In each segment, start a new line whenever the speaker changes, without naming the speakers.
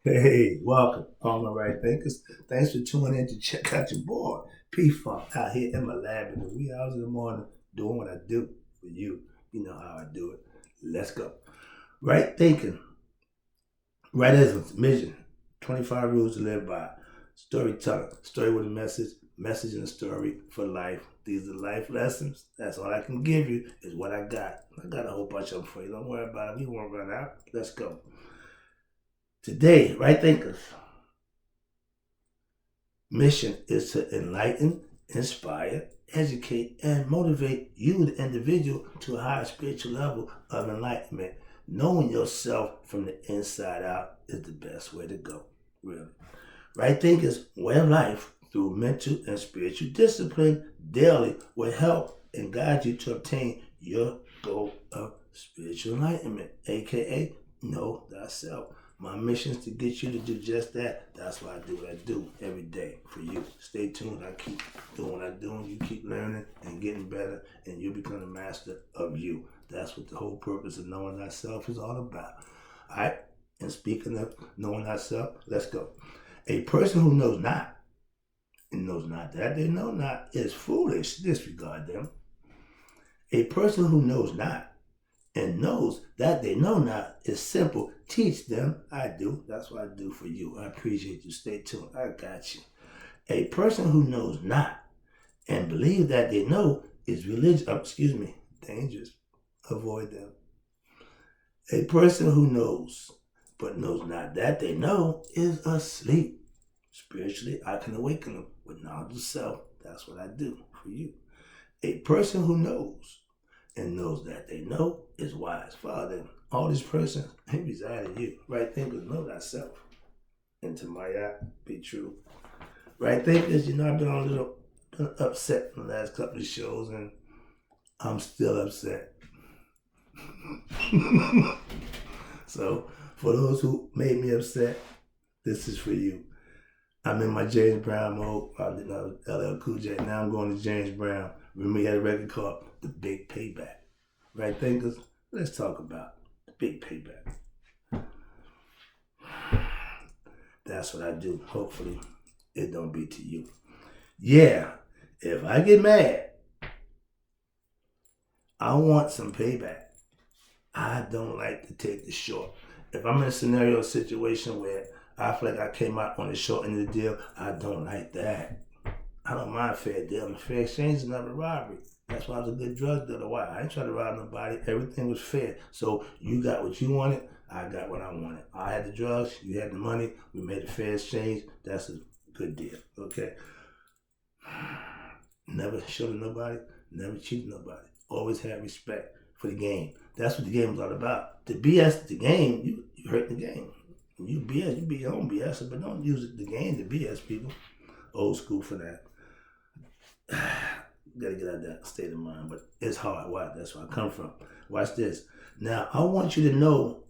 Hey, welcome, all my right thinkers. Thanks for tuning in to check out your boy, P Funk, out here in my lab in the wee hours in the morning, doing what I do for you. You know how I do it. Let's go. Right thinking, right essence, mission, 25 rules to live by, storytelling, story with a message, message and a story for life. These are life lessons. That's all I can give you, is what I got. I got a whole bunch of them for you. Don't worry about it. We won't run out. Let's go. Today, right thinkers. Mission is to enlighten, inspire, educate, and motivate you, the individual, to a higher spiritual level of enlightenment. Knowing yourself from the inside out is the best way to go, really. Right thinkers' way of life through mental and spiritual discipline daily will help and guide you to obtain your goal of spiritual enlightenment, aka know thyself. My mission is to get you to do just that. That's why I do what I do every day for you. Stay tuned. I keep doing what I do, and you keep learning and getting better, and you become the master of you. That's what the whole purpose of knowing thyself is all about. All right? And speaking of knowing thyself, let's go. A person who knows not, and knows not that they know not, is foolish. Disregard them. A person who knows not and knows that they know not is simple. Teach them. I do. That's what I do for you. I appreciate you. Stay tuned. I got you. A person who knows not and believe that they know is religious. Dangerous. Avoid them. A person who knows but knows not that they know is asleep. Spiritually, I can awaken them with knowledge of self. That's what I do for you. A person who knows and knows that they know is wise. Father, all these persons, they reside in you. Right thinkers, know thyself. And to my eye, be true. Right thinkers, I've been a little upset in the last couple of shows, and I'm still upset. So, for those who made me upset, this is for you. I'm in my James Brown mode. I did LL Cool J. Now I'm going to James Brown. Remember, he had a record called The Big Payback. Right thinkers, let's talk about the big payback. That's what I do. Hopefully, it don't be to you. Yeah, if I get mad, I want some payback. I don't like to take the short. If I'm in a scenario situation where I feel like I came out on the short end of the deal, I don't like that. I don't mind fair deal. And fair exchange is never robbery. That's why I was a good drug dealer. Why? I ain't trying to rob nobody. Everything was fair. So you got what you wanted. I got what I wanted. I had the drugs. You had the money. We made a fair exchange. That's a good deal. Okay? Never showed nobody. Never cheated nobody. Always had respect for the game. That's what the game is all about. To BS the game, you hurt the game. You BS, you be your own BS, but don't use the game to BS people. Old school for that. Gotta get out of that state of mind, but it's hard. Why? That's where I come from. Watch this. Now, I want you to know,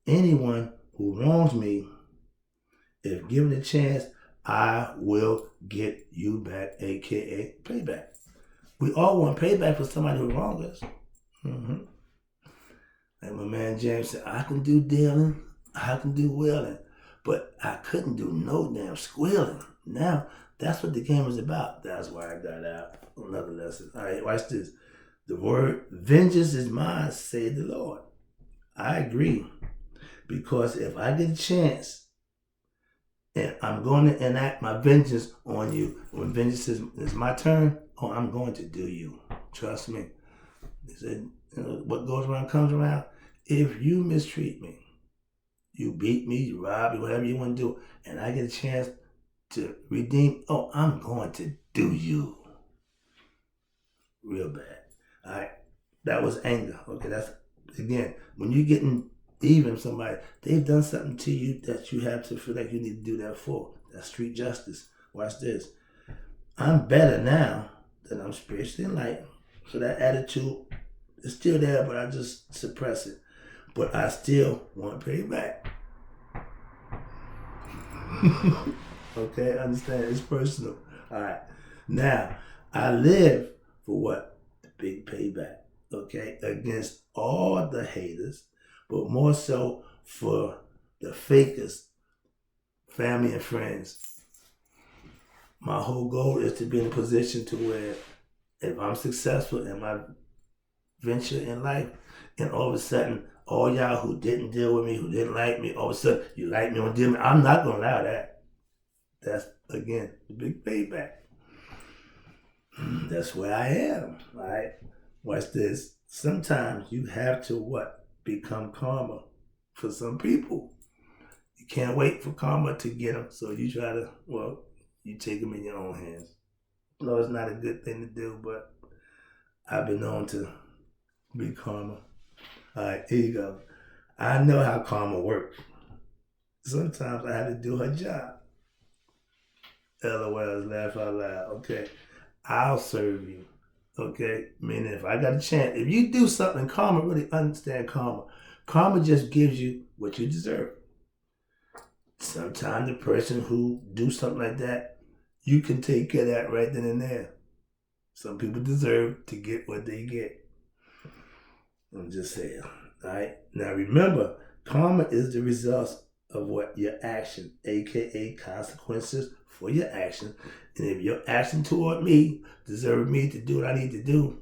anyone who wrongs me, if given a chance, I will get you back, aka payback. We all want payback for somebody who wronged us. Mm-hmm. Like my man James said, I can do dealing, I can do willing, but I couldn't do no damn squealing. Now, that's what the game is about. That's why I got out. Another lesson. All right, watch this. The word, vengeance is mine, said the Lord. I agree. Because if I get a chance, and I'm going to enact my vengeance on you, when vengeance is my turn, I'm going to do you. Trust me. He said, what goes around comes around. If you mistreat me, you beat me, you rob me, whatever you want to do, and I get a chance to redeem, I'm going to do you. Real bad. All right. That was anger. Okay, that's, again, when you're getting even somebody, they've done something to you that you have to feel like you need to do that for. That's street justice. Watch this. I'm better now that I'm spiritually enlightened. So that attitude is still there, but I just suppress it. But I still want payback. Okay, understand? It's personal. All right. Now, I live for what? The big payback. Okay, against all the haters, but more so for the fakest family and friends. My whole goal is to be in a position to where if I'm successful in my venture in life, and all of a sudden, all y'all who didn't deal with me, who didn't like me, all of a sudden, you like me on deal me, I'm not going to allow that. That's, again, the big payback. That's where I am, all right? Watch this. Sometimes you have to what? Become karma for some people. You can't wait for karma to get them, so you try to, well, you take them in your own hands. No, it's not a good thing to do, but I've been known to be karma. All right, here you go. I know how karma works. Sometimes I have to do her job. LOL, laugh out loud. Okay, I'll serve you. Okay, meaning if I got a chance, if you do something, karma, really understand karma. Karma just gives you what you deserve. Sometimes the person who do something like that, you can take care of that right then and there. Some people deserve to get what they get. I'm just saying. All right. Now remember, karma is the result of what your action, aka consequences for your action. And if your action toward me deserve me to do what I need to do,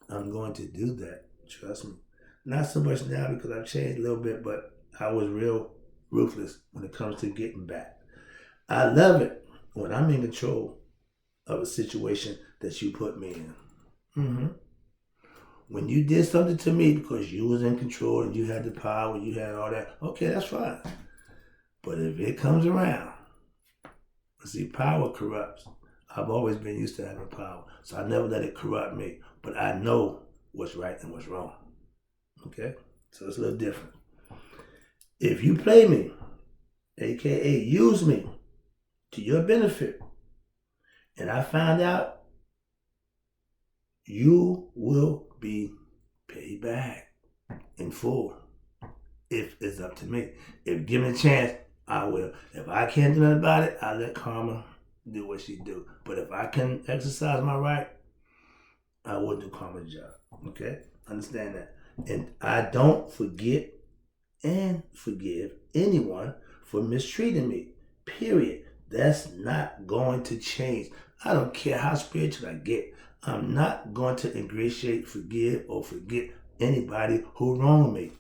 I'm going to do that. Trust me. Not so much now because I've changed a little bit, but I was real ruthless when it comes to getting back. I love it when I'm in control of a situation that you put me in. Mm-hmm. When you did something to me because you was in control and you had the power, you had all that, okay, that's fine. But if it comes around, see, power corrupts. I've always been used to having power, so I never let it corrupt me. But I know what's right and what's wrong. Okay? So it's a little different. If you play me, aka use me to your benefit, and I find out, you will be paid back in full if it's up to me. If given a chance, I will. If I can't do nothing about it, I let karma do what she do. But if I can exercise my right, I will do karma's job. Okay? Understand that. And I don't forget and forgive anyone for mistreating me. Period. That's not going to change. I don't care how spiritual I get. I'm not going to ingratiate, forgive, or forget anybody who wronged me.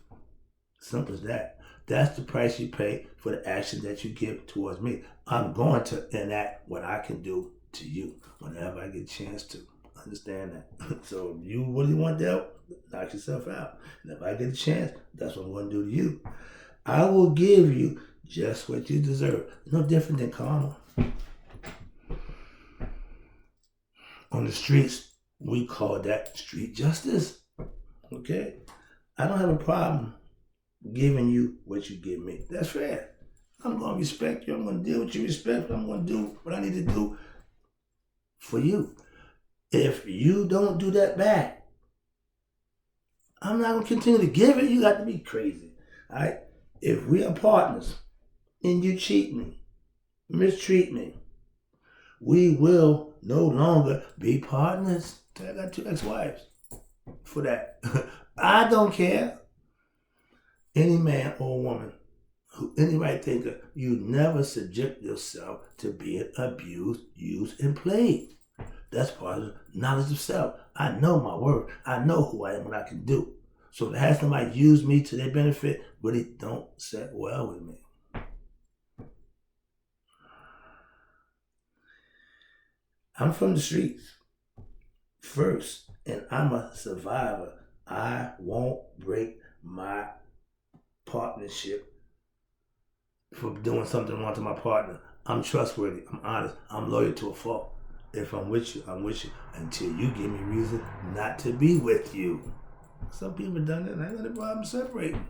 Simple as that. That's the price you pay for the action that you give towards me. I'm going to enact what I can do to you whenever I get a chance to. Understand that. So if you really want to help, knock yourself out. And if I get a chance, that's what I'm going to do to you. I will give you just what you deserve. No different than karma. On the streets, we call that street justice. Okay? I don't have a problem giving you what you give me. That's fair. I'm going to respect you. I'm going to deal with you respect. I'm going to do what I need to do for you. If you don't do that back, I'm not going to continue to give it. You got to be crazy. All right? If we are partners and you cheat me, mistreat me, we will no longer be partners. I got 2 ex-wives for that. I don't care. Any man or woman, any right thinker, you never subject yourself to being abused, used, and played. That's part of knowledge of self. I know my worth. I know who I am and what I can do. So to have somebody use me to their benefit really don't set well with me. I'm from the streets first, and I'm a survivor. I won't break my partnership for doing something wrong to my partner. I'm trustworthy. I'm honest. I'm loyal to a fault. If I'm with you, I'm with you until you give me reason not to be with you. Some people have done it, and I ain't got a problem separating.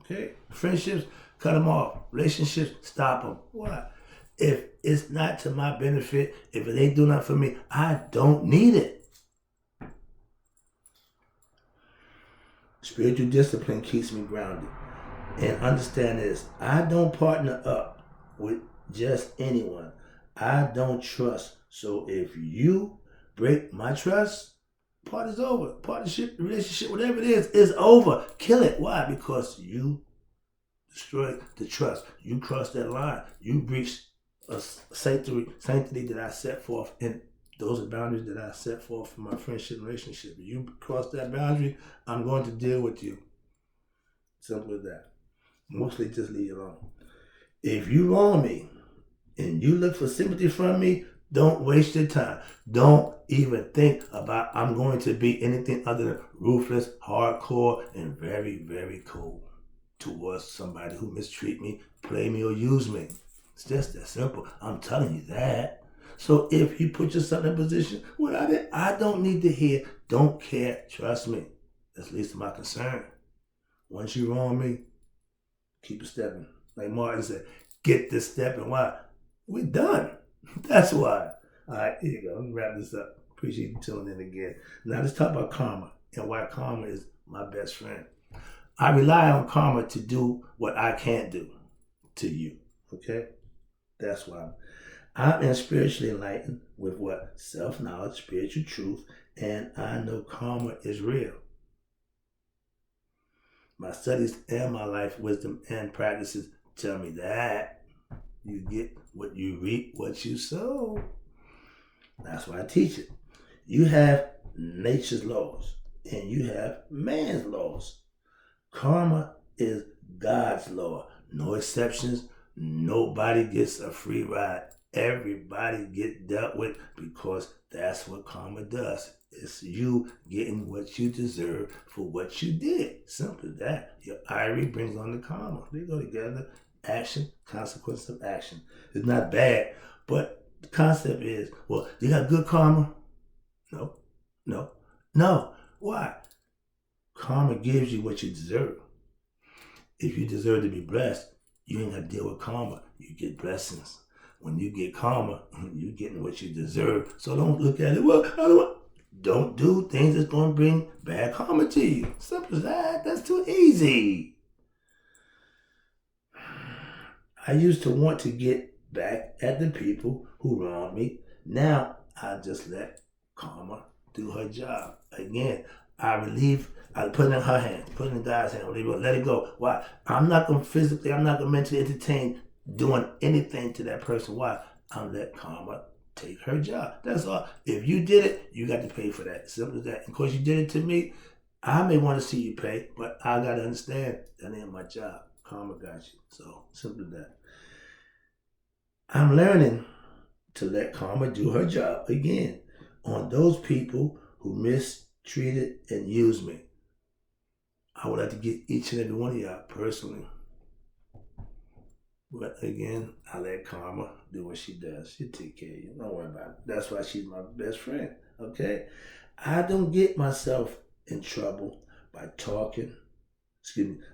Okay? Friendships, cut them off. Relationships, stop them. Why? If it's not to my benefit, if it ain't doing nothing for me, I don't need it. Spiritual discipline keeps me grounded. And understand this, I don't partner up with just anyone. I don't trust. So if you break my trust, party's over. Partnership, relationship, whatever it is over. Kill it. Why? Because you destroy the trust. You cross that line. You breach a sanctity that I set forth, and those are boundaries that I set forth for my friendship relationship. If you cross that boundary, I'm going to deal with you. Simple as that. Mostly just leave you alone. If you wrong me and you look for sympathy from me, don't waste your time. Don't even think about I'm going to be anything other than ruthless, hardcore, and very, very cold towards somebody who mistreat me, play me, or use me. It's just that simple. I'm telling you that. So if you put yourself in a position where I don't need to hear, don't care, trust me. That's least of my concern. Once you wrong me, keep it stepping. Like Martin said, get this stepping. Why? We're done. That's why. All right, here you go. Let me wrap this up. Appreciate you tuning in again. Now let's talk about karma and why karma is my best friend. I rely on karma to do what I can't do to you. Okay? That's why. I am spiritually enlightened with what? Self-knowledge, spiritual truth, and I know karma is real. My studies and my life wisdom and practices tell me that you get what you reap, what you sow. That's why I teach it. You have nature's laws and you have man's laws. Karma is God's law. No exceptions. Nobody gets a free ride. Everybody gets dealt with because that's what karma does. It's you getting what you deserve for what you did. Simple as that. Your IRI brings on the karma. They go together. Action, consequence of action. It's not bad, but the concept is, well, you got good karma? No. Why? Karma gives you what you deserve. If you deserve to be blessed, you ain't got to deal with karma. You get blessings. When you get karma, you're getting what you deserve. So don't look at it, well, don't do things that's going to bring bad karma to you. Simple as that. That's too easy. I used to want to get back at the people who wronged me. Now, I just let karma do her job. Again, I put it in her hand, put it in God's hand, let it go. Why? I'm not going to mentally entertain doing anything to that person. Why? I'll let karma take her job. That's all. If you did it, you got to pay for that. Simple as that. And of course, you did it to me. I may want to see you pay, but I got to understand that ain't my job. Karma got you. So, simple as that. I'm learning to let karma do her job again on those people who mistreated and used me. I would like to get each and every one of y'all personally. But again, I let karma do what she does. She'll take care of you. Don't worry about it. That's why she's my best friend. Okay? I don't get myself in trouble by talking.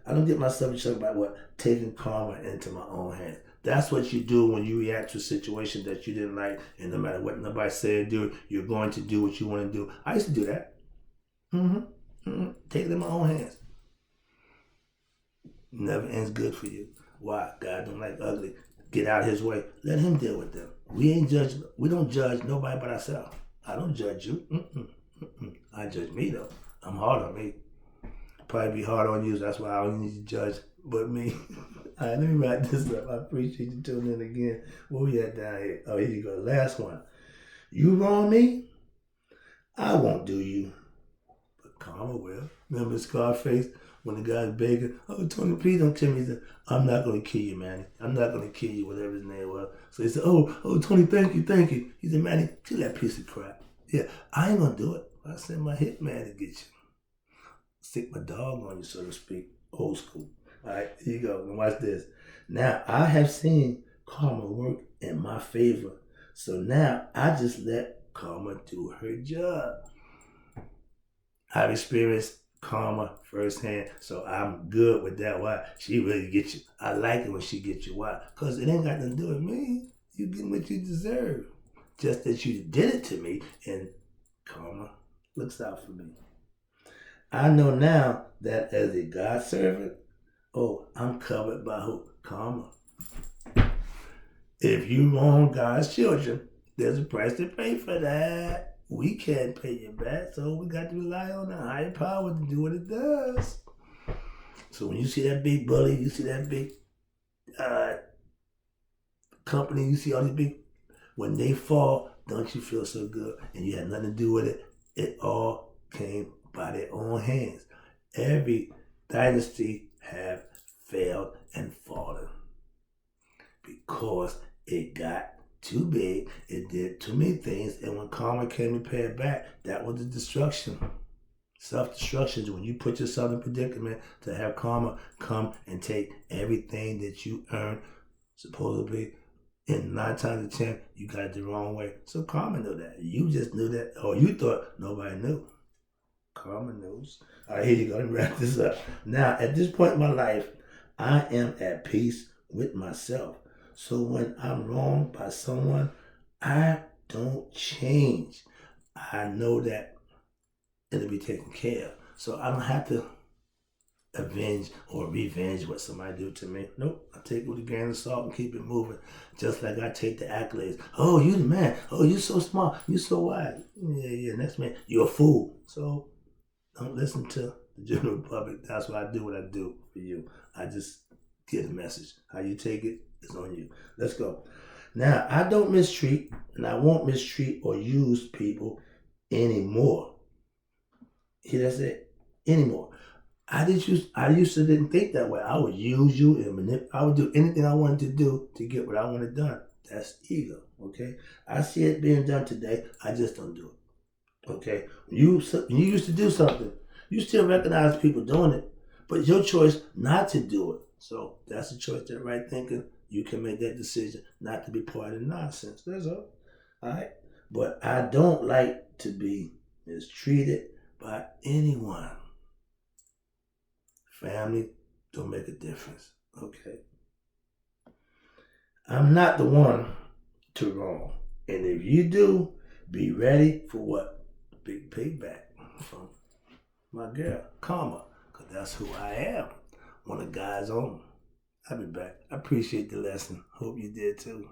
I don't get myself in trouble by what? Taking karma into my own hands. That's what you do when you react to a situation that you didn't like, and no matter what nobody said or do, you're going to do what you want to do. I used to do that. Take it in my own hands. Never ends good for you. Why? God don't like ugly. Get out of his way. Let him deal with them. We don't judge nobody but ourselves. I don't judge you. I judge me though. I'm hard on me. Probably be hard on you. That's why I don't need to judge but me. All right, let me wrap this up. I appreciate you tuning in again. Where we at down here? Oh, here you go. Last one. You wrong me, I won't do you. But karma will. Remember Scarface when the guy's begging, oh, Tony, please don't tell me that. I'm not going to kill you, Manny. I'm not going to kill you, whatever his name was. So he said, oh, Tony, thank you. He said, Manny, kill that piece of crap. Yeah, I ain't going to do it. I send my hitman to get you. Stick my dog on you, so to speak. Old school. All right, here you go. Now watch this. Now, I have seen karma work in my favor. So now, I just let karma do her job. I've experienced karma firsthand, so I'm good with that. Why? She really gets you. I like it when she gets you. Why? Because it ain't got nothing to do with me. You getting what you deserve. Just that you did it to me, and karma looks out for me. I know now that as a God servant, I'm covered by who? Karma. If you wrong God's children, there's a price to pay for that. We can't pay you back, so we got to rely on the higher power to do what it does. So when you see that big bully, you see that big company, you see all these big, when they fall, don't you feel so good? And you had nothing to do with it. It all came by their own hands. Every dynasty have failed and fallen because it got too big, it did too many things, and when karma came and paid back, that was the destruction. Self-destruction is when you put yourself in a predicament to have karma come and take everything that you earned, supposedly, and 9 times out of 10, you got it the wrong way. So karma knew that. You just knew that, or you thought nobody knew. Karma knows. All right, here you go. Let me wrap this up. Now, at this point in my life, I am at peace with myself. So when I'm wronged by someone, I don't change. I know that it'll be taken care of. So I don't have to avenge or revenge what somebody do to me. Nope. I take it with a grain of salt and keep it moving. Just like I take the accolades. Oh, you the man. Oh, you so smart. You so wise. Yeah. Next man, you're a fool. So don't listen to the general public. That's why I do what I do for you. I just get a message. How you take it is on you. Let's go. Now, I don't mistreat, and I won't mistreat or use people anymore. Hear that say? Anymore. I used to didn't think that way. I would use you and I would do anything I wanted to do to get what I wanted done. That's ego. Okay. I see it being done today. I just don't do it. Okay. When you used to do something, you still recognize people doing it, but it's your choice not to do it. So that's a choice. That right thinking. You can make that decision not to be part of the nonsense. That's all. All right. But I don't like to be mistreated by anyone. Family don't make a difference. Okay. I'm not the one to wrong. And if you do, be ready for what? Big payback from my girl, Karma. Because that's who I am. One of God's own. I'll be back. I appreciate the lesson. Hope you did too.